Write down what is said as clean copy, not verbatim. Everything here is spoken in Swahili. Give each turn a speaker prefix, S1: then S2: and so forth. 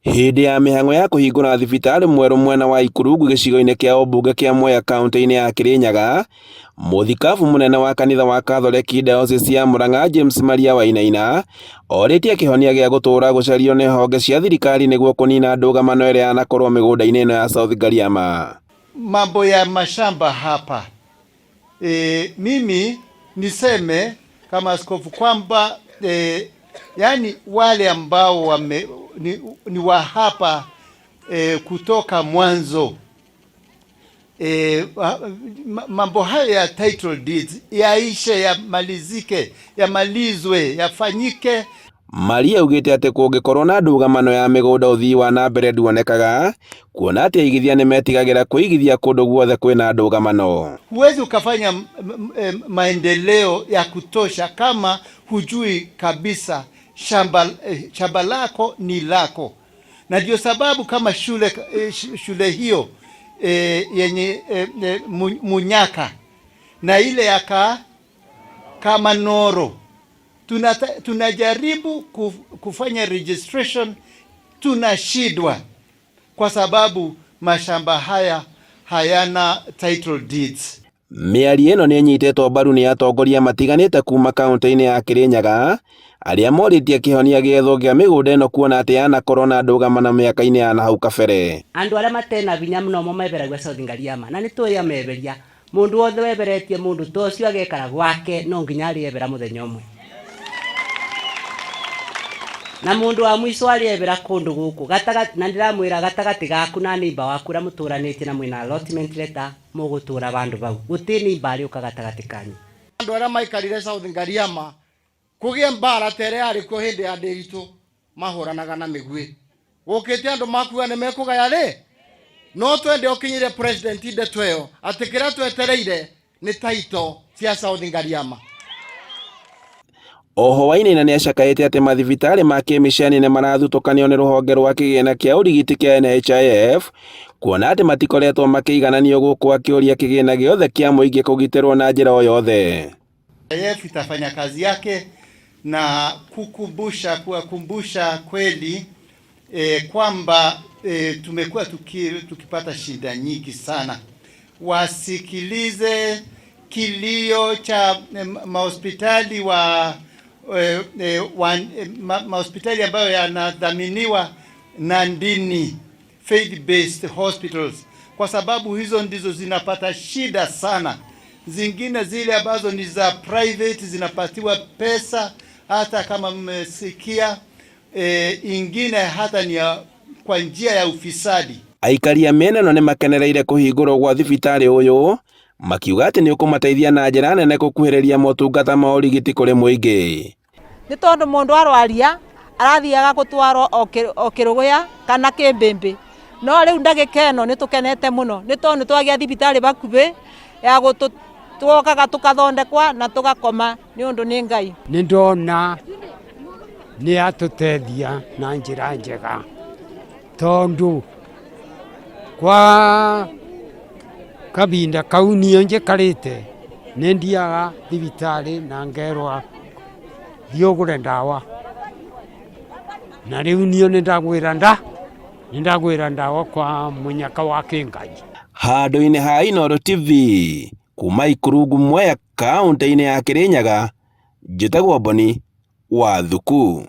S1: Hindi ya mihango ya kuhingura thibitari mweru mwena wa Ikurungu gicigo-ini kia Obunge kia Mwea kaunti-ini ya Kirinyaga, muthikabu munene wa kanitha wa Catholic Diocese ya Murang'a James Maria Wainaina oritie kihonia gia gutura gucario ni honge cia thirikari niguo kunina ndũgamano iria yanakorwo migunda-ini ino ya South Gariama.
S2: Mambo ya mashamba hapa, mimi niseme kama askofu kwamba yani wale ambao ni wa hapa kutoka mwanzo, mambo haya ya title deeds yaishe, yamalizike, yamalizwe, yafanyike.
S1: Maria ugite ati kungikorwo na ndũgamano ya migunda uthii wa na mbere nduonekaga, kuona ati aigithia ni metigagira kuigithia kundu guothe kwina ndũgamano.
S2: Huwezi ukafanya maendeleo ya kutosha kama hujui kabisa shamba lako ni lako. Na ndio sababu kama shule hiyo yenye Munyaka na ile ya Kamanoro tunajaribu kufanya registration, tunashidwa kwa sababu mashamba haya hayana title deeds.
S1: Miario ino ni nyitetwo mbaru ni atongoria matiganite kuma kaunti-ini ya Kirinyaga aria moritie kihonia gietho gia migunda ino kuona ati yanakorwo na ndũgamano miaka-ini ya nahau kabere.
S3: Andu aria matena vinya muno mo meberagwa South Gariama na ni tuya meberia mundu wothe weberetie mundu tocio agekara gwake no nginya ariebera muthenya umwe, na mundu wa mwiso ariebera kundu guku gatagati, na ndiramwira gatagati gaku na nimba waku ra muturanitie na mwina allotment letter mugutura bandu bau gutini mbari ukagatagati kanyu.
S4: Andu aria maikarire South Gariama kugie mbara tere ari ko hindi ya ndiritu mahuranaga na migwi gukite andu makua ne mekugaya ri no twende okinyire president inde tweyo atikira twetereire ni title cia South Gariama.
S1: Oho Wainaina ni acakaite ati mathibitari ma kimishani ni marathutukanio ni ruhonge rwa kigina kia urigiti kia NHIF kuona ati matikoretwo makiigananio guku akiuria kigina giothe kia muingi kugitirwo na njira o yothe.
S2: NHIF itafanya kazi yake na kuwakumbusha kweli kwamba tumekuwa tukipata shida nyingi sana. Wasikilize kilio cha mahospitali mahospitali ambayo yanadhaminiwa na dini, faith based hospitals, kwa sababu hizo ndizo zinapata shida sana. Zingine zile ambazo ni za private zinapatiwa pesa hata kama mmesikia, ingine hata ni kwa njia ya ufisadi.
S1: Aikaria mena no ni makenereire kuhingurwo gwa thibitari uyu makiuga ati ni ukumateithia na njira nene kukuhiriria motungata ma urigiti kuri muingi.
S5: Ni tondu mundu arwaria arathiaga gutwarwo okiruguya kana kimbimbi, no riu ndagika ino ni tukenete muno ni tondu twagia thibitari bakubi ya twokaga tukathondekwa na tugakoma ni undu ni Ngai.
S6: Ni ndona ni atutethia na njira njega tondu kwa kabinda kau niyo njikarite ni ndiaga thibitari na ngerwa thiogure ndawa, na riu niyo ni ndagwira ndawa kwa Munyaka wa Kingai.
S1: Handu-ini ha Inooro TV kuma Ikurungu Mwea kaunti-ini ya Kirinyaga, njitagwo Boni wa Thuku.